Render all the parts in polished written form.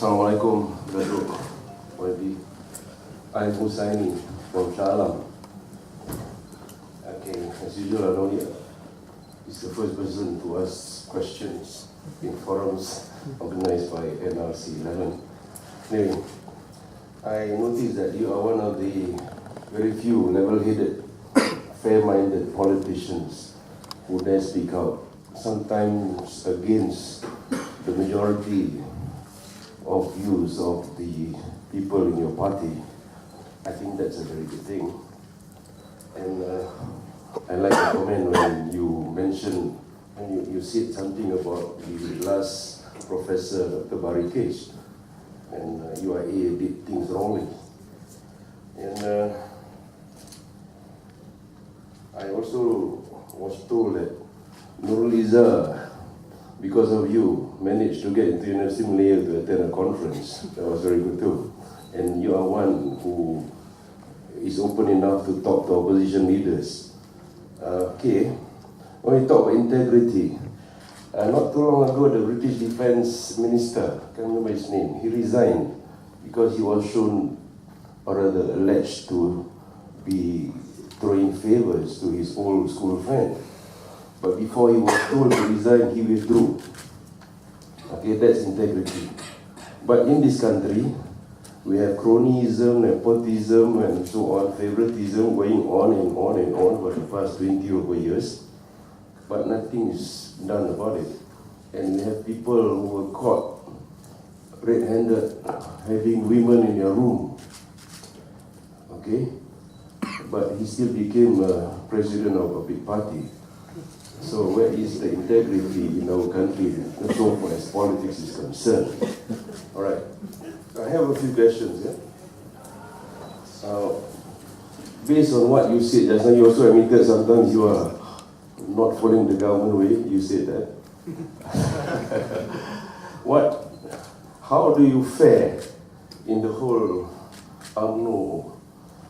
Assalamualaikum, Datuk YB. I'm Husaini from Shah Alam. Okay, as usual, Anoni is the first person to ask questions in forums organized by NRC 11. Anyway, I noticed that you are one of the very few level-headed, fair-minded politicians who dare speak out, sometimes against the majority of views of the people in your party. I think that's a very good thing. And I like the comment when you mentioned, when you said something about the last Professor Dr. Barikesh, and UIA did things wrongly. And I also was told that Nurul Izzah, because of you, managed to get into University Malaya to attend a conference. That was very good too. And you are one who is open enough to talk to opposition leaders. Okay, when we talk about integrity, not too long ago, the British Defence Minister, I can't remember his name, he resigned because he was shown, or rather alleged to be throwing favours to his old school friend. But before he was told to resign, he withdrew. Okay, that's integrity. But in this country, we have cronyism, nepotism, and so on, favoritism going on and on and on for the past 20 over years. But nothing is done about it. And we have people who were caught red-handed having women in their room. Okay? But he still became president of a big party. So where is the integrity in our country so far as politics is concerned? All right. I have a few questions. Yeah? Based on what you said just now, you also admitted sometimes you are not following the government way. You said that. How do you fare in the whole UMNO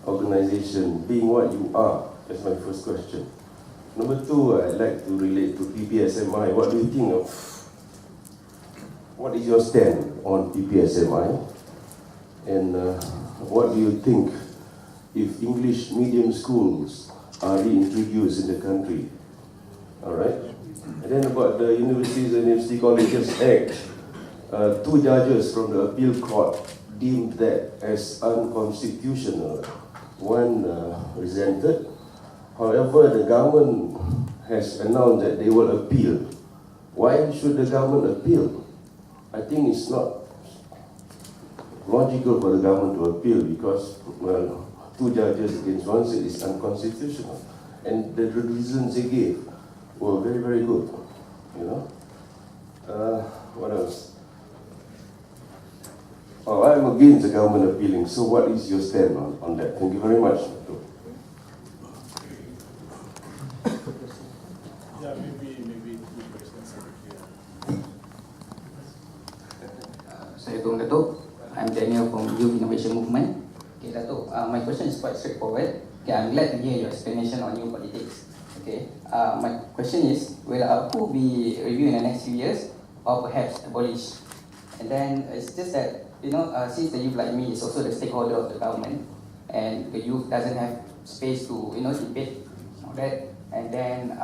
organization, being what you are? That's my first question. Number two, I'd like to relate to PPSMI. What do you think of, what is your stand on PPSMI? And what do you think if English medium schools are reintroduced in the country? All right. And then about the Universities and University Colleges Act, two judges from the appeal court deemed that as unconstitutional. One resented. However, the government has announced that they will appeal. Why should the government appeal? I think it's not logical for the government to appeal because, well, two judges against one said it's unconstitutional. And the reasons they gave were very, very good, you know. What else? Oh, I'm against the government appealing. So what is your stand on that? Thank you very much. Yeah, maybe two questions. Assalamualaikum, Datuk. I'm Daniel from Youth Innovation Movement. Okay, Datuk, my question is quite straightforward. Okay, I'm glad to hear your explanation on new politics. Okay, my question is, will APU be reviewed in the next few years or perhaps abolished? And then it's just that, you know, since the youth like me is also the stakeholder of the government and the youth doesn't have space to, you know, debate on that. And then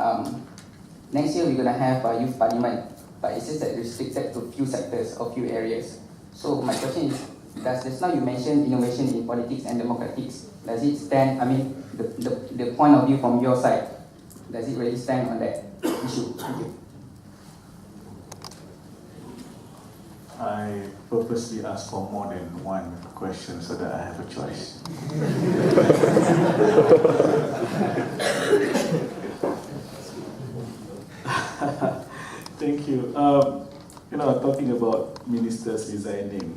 next year we're going to have a youth parliament, but it's just that restricted to few sectors or few areas. So my question is, just now you mentioned innovation in politics and democratics. Does it stand, I mean, the point of view from your side, does it really stand on that issue? Thank you. I purposely asked for more than one question so that I have a choice. Thank you. You know, talking about ministers resigning,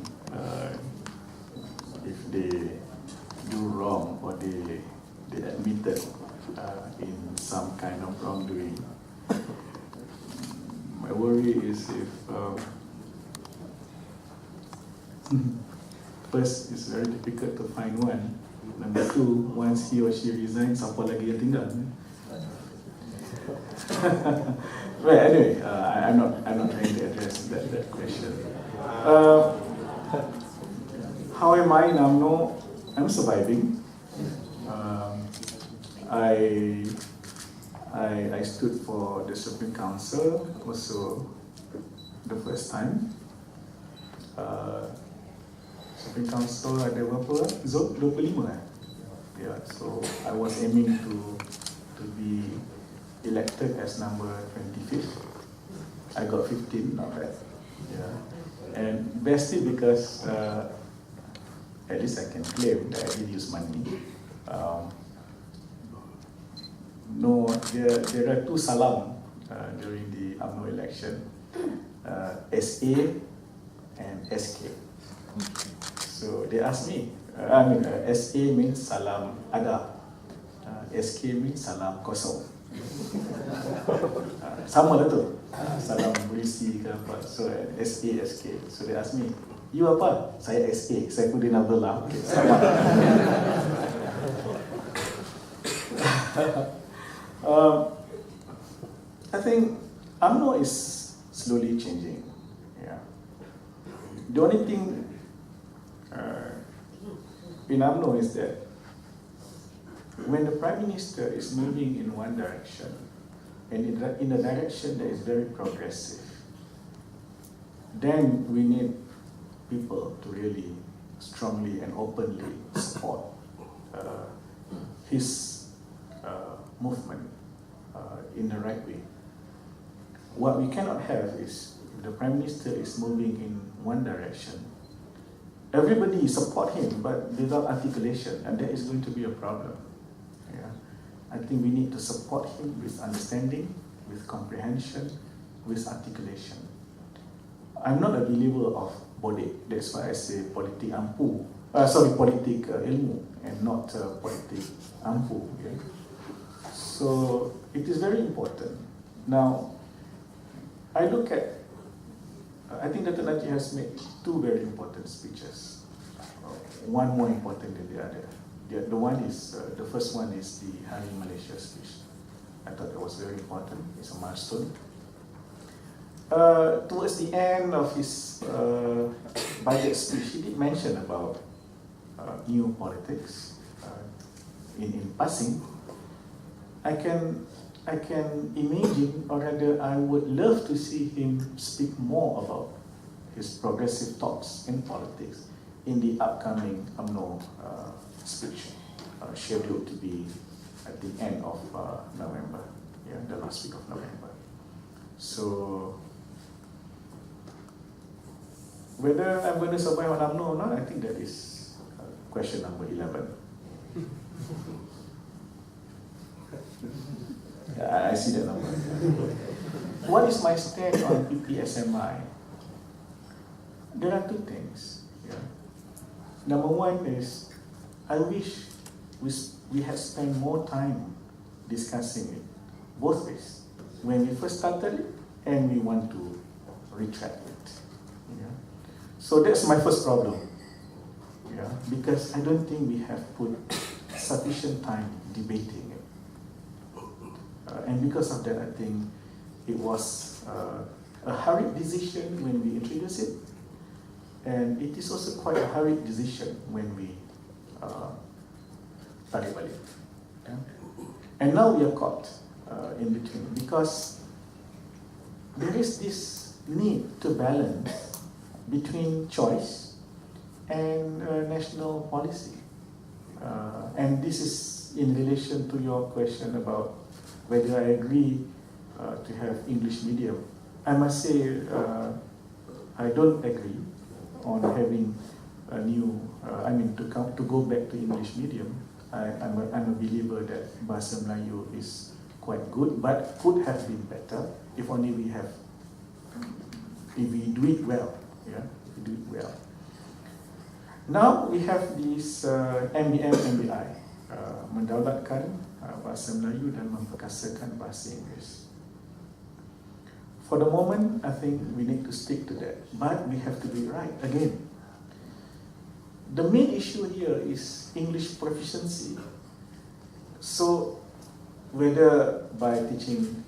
if they do wrong or they admitted in some kind of wrongdoing, my worry is if first, it's very difficult to find one. Number two, once he or she resigns, siapa lagi yang tinggal? Right. Anyway, I'm not trying to address that question. how am I in UMNO? I'm surviving. I stood for the Supreme Council also the first time. Supreme Council ada berapa? Zul 25 eh? Yeah, so I was aiming to be elected as number 25th. I got 15, not bad. Yeah, and basically because at least I can claim that I did use money. No, there are two salam during the UMNO election, SA and SK. So they asked me, SA means salam ada, SK means salam kosong. Sama lah tu, salam berisi ke apa. So SA, SK. So they asked me, you apa? Saya SA, Saifuddin Abdullah. Okay, sama. I think UMNO is slowly changing. Yeah. The only thing in UMNO is that when the Prime Minister is moving in one direction, and in a direction that is very progressive, then we need people to really strongly and openly support his movement in the right way. What we cannot have is, if the Prime Minister is moving in one direction, everybody support him, but without articulation, and that is going to be a problem. Yeah. I think we need to support him with understanding, with comprehension, with articulation. I'm not a believer of politik. That's why I say politik ampu. Politik ilmu, and not politik ampu. Yeah? So it is very important. Now, I look at, I think Dr. Najib has made two very important speeches. One more important than the other. The one is, the first one is the Hari Malaysia speech. I thought that was very important. It's a milestone. Towards the end of his budget speech, he did mention about new politics. In passing, I can imagine, or rather I would love to see him speak more about his progressive thoughts in politics in the upcoming UMNO speech, scheduled to be at the end of November, the last week of November. So, whether I'm going to survive on UMNO or not, I think that is question number 11. I see that number. What is my stand on PPSMI? There are two things. Yeah. Number one is, I wish we had spent more time discussing it, both ways. When we first started it, and we want to retract it. Yeah. So that's my first problem. Yeah. Because I don't think we have put sufficient time debating it. And because of that, I think it was a hurried decision when we introduced it, and it is also quite a hurried decision when we tarik balik. Yeah? And now we are caught in between, because there is this need to balance between choice and national policy. And this is in relation to your question about whether I agree to have English medium. I must say I don't agree on having a new, to go back to English medium. I'm a believer that Bahasa Melayu is quite good, but could have been better if only we do it well. Yeah, if we do it well. Now we have this MBM, MBI, mendaulatkan Bahasa Melayu dan memperkasakan Bahasa Inggeris. For the moment, I think we need to stick to that, but we have to be right again. The main issue here is English proficiency. So, whether by teaching